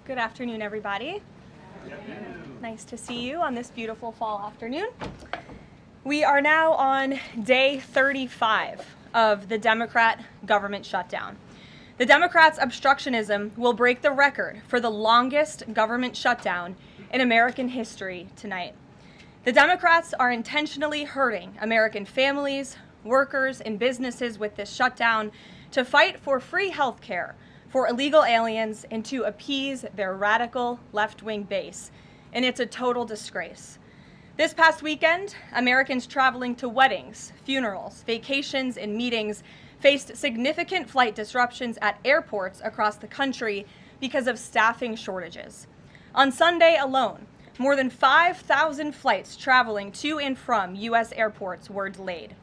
Good afternoon, everybody. Nice to see you on this beautiful fall afternoon. We are now on day 35 of the Democrat government shutdown. The Democrats' obstructionism will break the record for the longest government shutdown in American history tonight. The Democrats are intentionally hurting American families, workers, and businesses with this shutdown to fight for free health care for illegal aliens and to appease their radical left-wing base. And it's a total disgrace. This past weekend, Americans traveling to weddings, funerals, vacations, and meetings faced significant flight disruptions at airports across the country because of staffing shortages. On Sunday alone, more than 5,000 flights traveling to and from U.S. airports were delayed.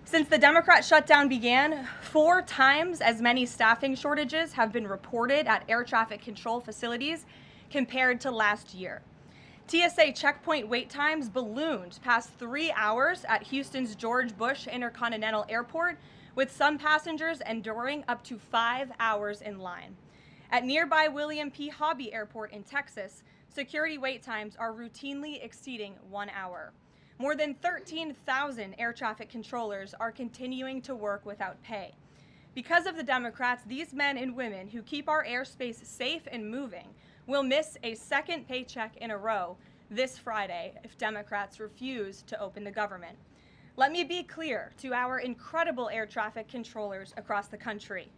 Since the Democrat shutdown began, 4 times as many staffing shortages have been reported at air traffic control facilities compared to last year. TSA checkpoint wait times ballooned past 3 hours at Houston's George Bush Intercontinental Airport, with some passengers enduring up to 5 hours in line. At nearby William P. Hobby Airport in Texas, security wait times are routinely exceeding 1 hour. More than 13,000 air traffic controllers are continuing to work without pay. Because of the Democrats, these men and women who keep our airspace safe and moving will miss a second paycheck in a row this Friday if Democrats refuse to open the government. Let me be clear to our incredible air traffic controllers across the country.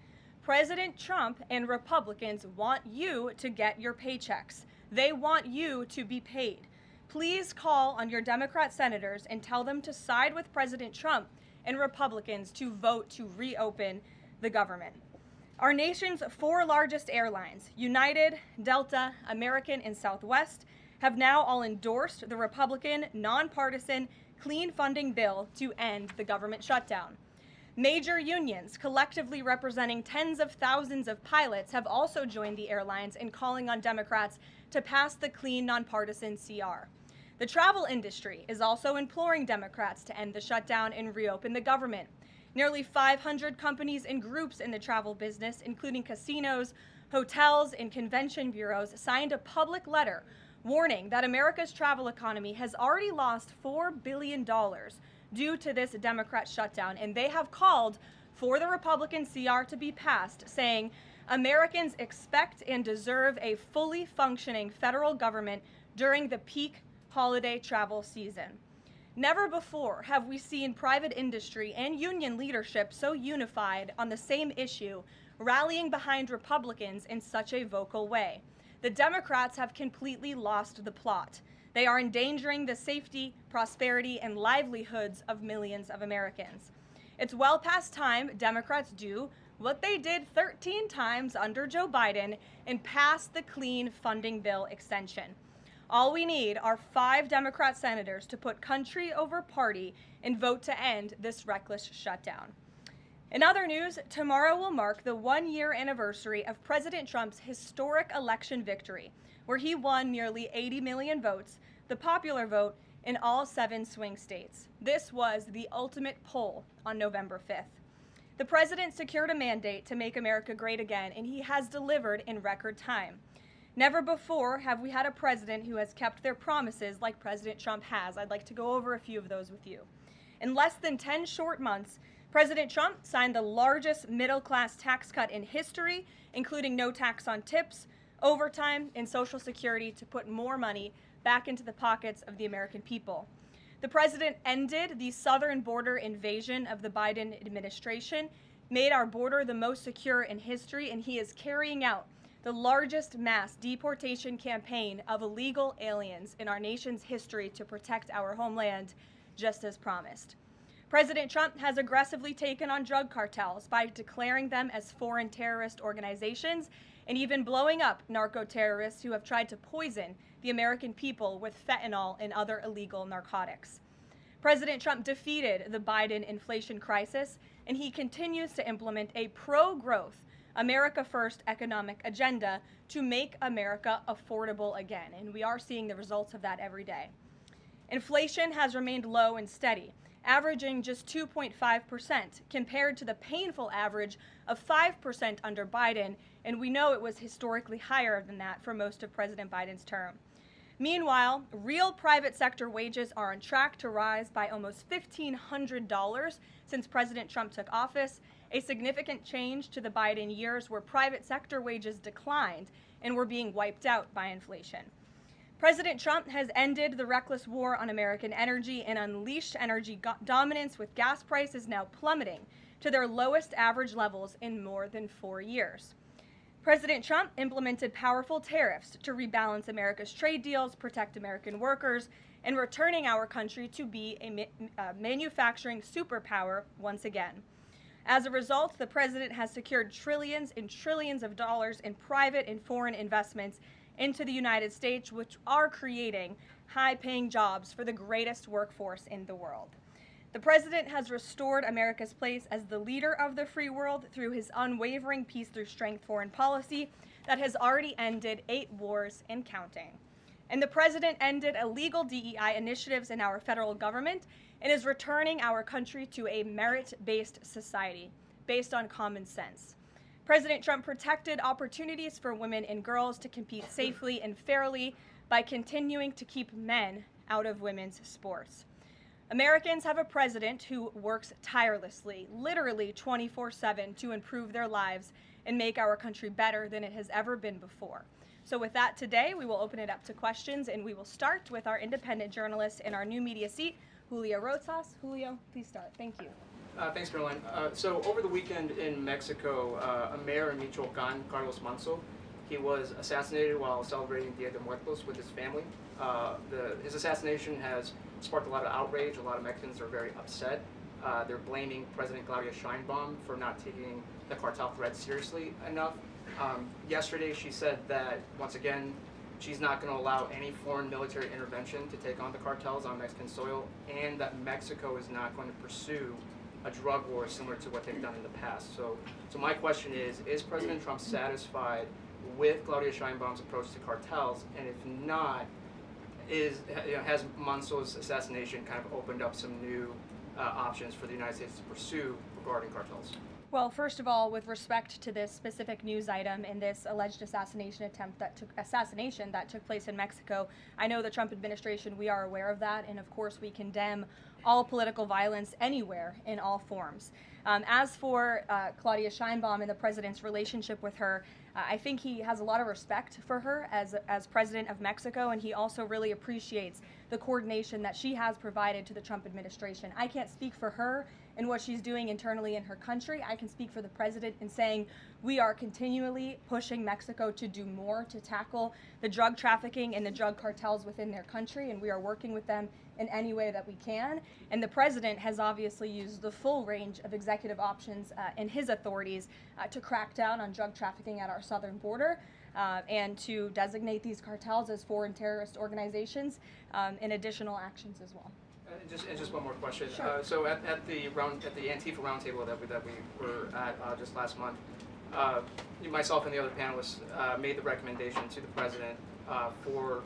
President Trump and Republicans want you to get your paychecks. They want you to be paid. Please call on your Democrat senators and tell them to side with President Trump and Republicans to vote to reopen the government. Our nation's 4 largest airlines, United, Delta, American, and Southwest, have now all endorsed the Republican, nonpartisan, clean funding bill to end the government shutdown. Major unions, collectively representing tens of thousands of pilots, have also joined the airlines in calling on Democrats to pass the clean, nonpartisan CR. The travel industry is also imploring Democrats to end the shutdown and reopen the government. Nearly 500 companies and groups in the travel business, including casinos, hotels, and convention bureaus, signed a public letter warning that America's travel economy has already lost $4 billion due to this Democrat shutdown, and they have called for the Republican CR to be passed, saying Americans expect and deserve a fully functioning federal government during the peak holiday travel season. Never before have we seen private industry and union leadership so unified on the same issue, rallying behind Republicans in such a vocal way. The Democrats have completely lost the plot. They are endangering the safety, prosperity, and livelihoods of millions of Americans. It's well past time Democrats do what they did 13 times under Joe Biden and pass the clean funding bill extension. All we need are 5 Democrat senators to put country over party and vote to end this reckless shutdown. In other news, tomorrow will mark the 1-year anniversary of President Trump's historic election victory, where he won nearly 80 million votes, the popular vote, in all 7 swing states. This was the ultimate poll on November 5th. The president secured a mandate to make America great again, and he has delivered in record time. Never before have we had a president who has kept their promises like President Trump has. I'd like to go over a few of those with you. In less than 10 short months, President Trump signed the largest middle-class tax cut in history, including no tax on tips, overtime, and Social Security to put more money back into the pockets of the American people. The president ended the southern border invasion of the Biden administration, made our border the most secure in history, and he is carrying out the largest mass deportation campaign of illegal aliens in our nation's history to protect our homeland, just as promised. President Trump has aggressively taken on drug cartels by declaring them as foreign terrorist organizations and even blowing up narco-terrorists who have tried to poison the American people with fentanyl and other illegal narcotics. President Trump defeated the Biden inflation crisis, and he continues to implement a pro-growth, America First economic agenda to make America affordable again, and we are seeing the results of that every day. Inflation has remained low and steady, averaging just 2.5% compared to the painful average of 5% under Biden and we know it was historically higher than that for most of President Biden's term. Meanwhile, real private sector wages are on track to rise by almost $1,500 since President Trump took office, a significant change to the Biden years where private sector wages declined and were being wiped out by inflation. President Trump has ended the reckless war on American energy and unleashed energy dominance, with gas prices now plummeting to their lowest average levels in more than 4 years. President Trump implemented powerful tariffs to rebalance America's trade deals, protect American workers, and returning our country to be a manufacturing superpower once again. As a result, the president has secured trillions and trillions of dollars in private and foreign investments into the United States, which are creating high-paying jobs for the greatest workforce in the world. The president has restored America's place as the leader of the free world through his unwavering peace through strength foreign policy that has already ended 8 wars and counting. And the president ended illegal DEI initiatives in our federal government and is returning our country to a merit-based society based on common sense. President Trump protected opportunities for women and girls to compete safely and fairly by continuing to keep men out of women's sports. Americans have a president who works tirelessly, literally 24/7, to improve their lives and make our country better than it has ever been before. So with that, today we will open it up to questions, and we will start with our independent journalist in our new media seat, Julio Rosas. Julio, please start. Thank you. Thanks, Caroline. So over the weekend in Mexico, a mayor in Michoacan, Carlos Manso, he was assassinated while celebrating Dia de Muertos with his family. His assassination has sparked a lot of outrage. A lot of Mexicans are very upset. They're blaming President Claudia Sheinbaum for not taking the cartel threat seriously enough. Yesterday, she said that, once again, she's not going to allow any foreign military intervention to take on the cartels on Mexican soil, and that Mexico is not going to pursue a drug war similar to what they've done in the past. So my question is President Trump satisfied with Claudia Sheinbaum's approach to cartels? And if not, has Manso's assassination kind of opened up some new options for the United States to pursue regarding cartels? Well, first of all, with respect to this specific news item and this alleged assassination that took place in Mexico, I know the Trump administration, we are aware of that, and of course we condemn all political violence anywhere in all forms. As for Claudia Sheinbaum and the president's relationship with her, I think he has a lot of respect for her as president of Mexico, and he also really appreciates the coordination that she has provided to the Trump administration. I can't speak for her and what she's doing internally in her country. I can speak for the president in saying we are continually pushing Mexico to do more to tackle the drug trafficking and the drug cartels within their country, and we are working with them in any way that we can. And the president has obviously used the full range of executive options in his authorities to crack down on drug trafficking at our southern border and to designate these cartels as foreign terrorist organizations and additional actions as well. Just one more question. Sure. So at the Antifa roundtable that we were at just last month, myself and the other panelists made the recommendation to the president for,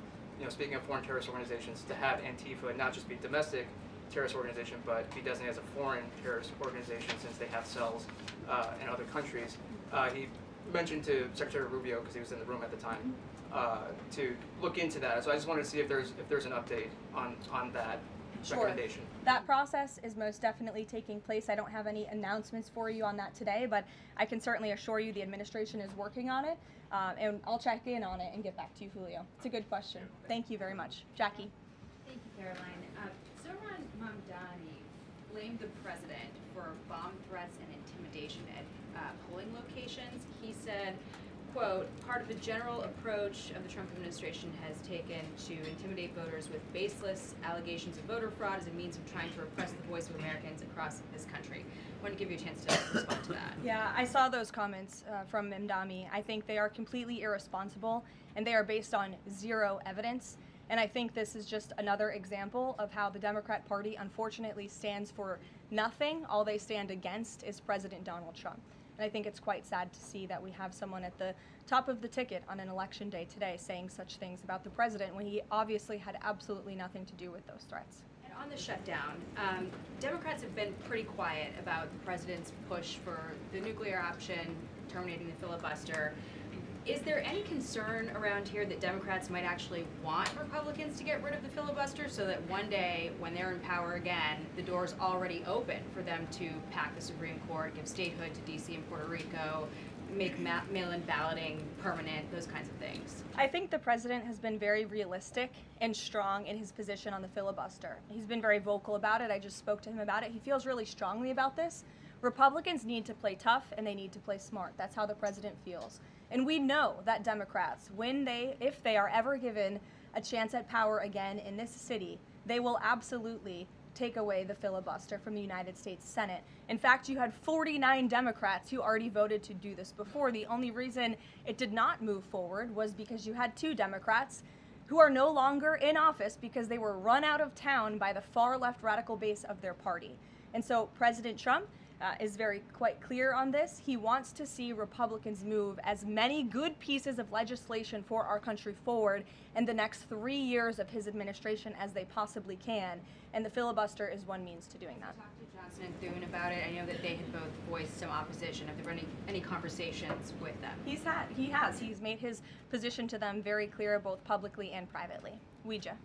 speaking of foreign terrorist organizations, to have Antifa not just be a domestic terrorist organization, but be designated as a foreign terrorist organization since they have cells in other countries. He mentioned to Secretary Rubio, because he was in the room at the time, to look into that. So I just wanted to see if there's an update on that. Sure. That process is most definitely taking place. I don't have any announcements for you on that today, but I can certainly assure you the administration is working on it, and I'll check in on it and get back to you, Julio. It's a good question. Thank you very much. Jackie. Thank you, Caroline. Zohran Mamdani blamed the president for bomb threats and intimidation at polling locations. He said, quote, part of the general approach of the Trump administration has taken to intimidate voters with baseless allegations of voter fraud as a means of trying to repress the voice of Americans across this country. I want to give you a chance to respond to that. Yeah, I saw those comments from Mamdani. I think they are completely irresponsible, and they are based on zero evidence. And I think this is just another example of how the Democrat Party unfortunately stands for nothing. All they stand against is President Donald Trump. And I think it's quite sad to see that we have someone at the top of the ticket on an election day today saying such things about the president when he obviously had absolutely nothing to do with those threats. And on the shutdown, Democrats have been pretty quiet about the president's push for the nuclear option, terminating the filibuster. Is there any concern around here that Democrats might actually want Republicans to get rid of the filibuster so that one day, when they're in power again, the door's already open for them to pack the Supreme Court, give statehood to D.C. and Puerto Rico, make mail-in balloting permanent, those kinds of things? I think the president has been very realistic and strong in his position on the filibuster. He's been very vocal about it. I just spoke to him about it. He feels really strongly about this. Republicans need to play tough and they need to play smart. That's how the president feels. And we know that Democrats, if they are ever given a chance at power again in this city, they will absolutely take away the filibuster from the United States Senate. In fact, you had 49 Democrats who already voted to do this before. The only reason it did not move forward was because you had 2 Democrats who are no longer in office because they were run out of town by the far left radical base of their party. And so President Trump is quite clear on this. He wants to see Republicans move as many good pieces of legislation for our country forward in the next 3 years of his administration as they possibly can, and the filibuster is one means to doing that. Talk to Johnson and Thune about it. I know that they had both voiced some opposition. Have there been any conversations with them? He has. He's made his position to them very clear, both publicly and privately. Ouija.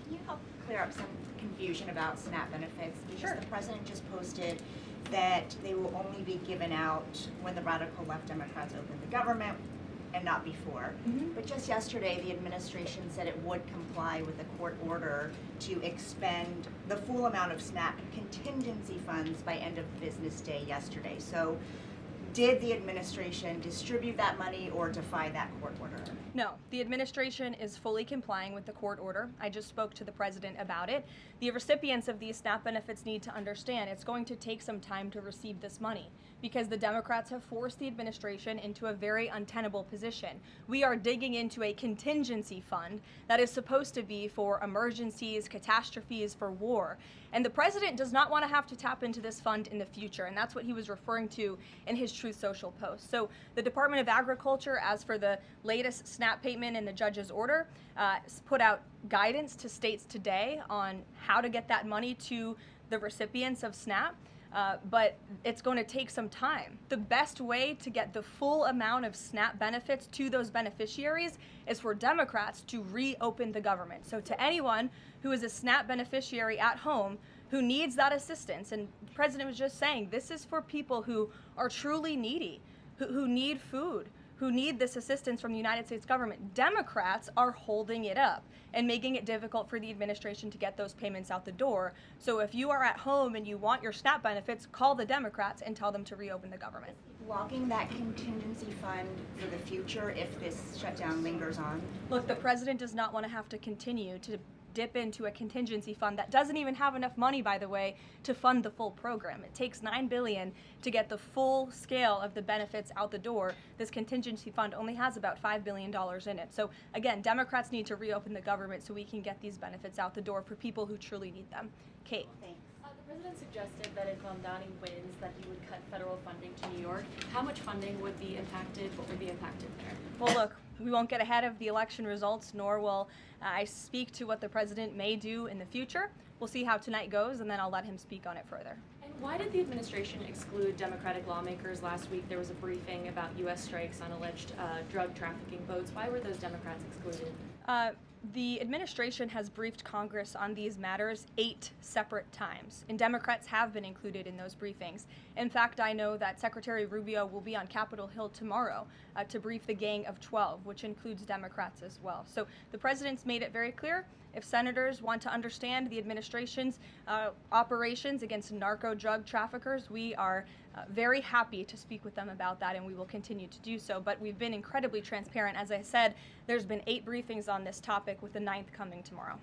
Can you help clear up some confusion about SNAP benefits? Because Sure. the president just posted that they will only be given out when the radical left Democrats open the government and not before. Mhm. But just yesterday, the administration said it would comply with a court order to expend the full amount of SNAP contingency funds by end of business day yesterday. So did the administration distribute that money or defy that court order? No, the administration is fully complying with the court order. I just spoke to the president about it. The recipients of these SNAP benefits need to understand it's going to take some time to receive this money because the Democrats have forced the administration into a very untenable position. We are digging into a contingency fund that is supposed to be for emergencies, catastrophes, for war. And the president does not want to have to tap into this fund in the future, and that's what he was referring to in his Truth Social post. So the Department of Agriculture, as for the latest SNAP payment in the judge's order, put out guidance to states today on how to get that money to the recipients of SNAP. But it's going to take some time. The best way to get the full amount of SNAP benefits to those beneficiaries is for Democrats to reopen the government. So to anyone who is a SNAP beneficiary at home who needs that assistance, and the president was just saying, this is for people who are truly needy, who need food, who need this assistance from the United States government. Democrats are holding it up and making it difficult for the administration to get those payments out the door. So if you are at home and you want your SNAP benefits, call the Democrats and tell them to reopen the government. Blocking that contingency fund for the future if this shutdown lingers on? Look, the president does not want to have to continue to dip into a contingency fund that doesn't even have enough money, by the way, to fund the full program. It takes $9 billion to get the full scale of the benefits out the door. This contingency fund only has about $5 billion in it. So again, Democrats need to reopen the government so we can get these benefits out the door for people who truly need them. Kate. Thanks. The president suggested that if Mamdani wins, that he would cut federal funding to New York. How much funding would be impacted? What would be impacted there? Well, look, we won't get ahead of the election results, nor will I speak to what the president may do in the future. We'll see how tonight goes, and then I'll let him speak on it further. And why did the administration exclude Democratic lawmakers? Last week there was a briefing about U.S. strikes on alleged drug trafficking boats. Why were those Democrats excluded? The administration has briefed Congress on these matters 8 separate times, and Democrats have been included in those briefings. In fact, I know that Secretary Rubio will be on Capitol Hill tomorrow to brief the Gang of 12, which includes Democrats as well. So the president's made it very clear, if senators want to understand the administration's operations against narco drug traffickers, we are very happy to speak with them about that, and we will continue to do so. But we've been incredibly transparent. As I said, there's been 8 briefings on this topic, with the 9th coming tomorrow.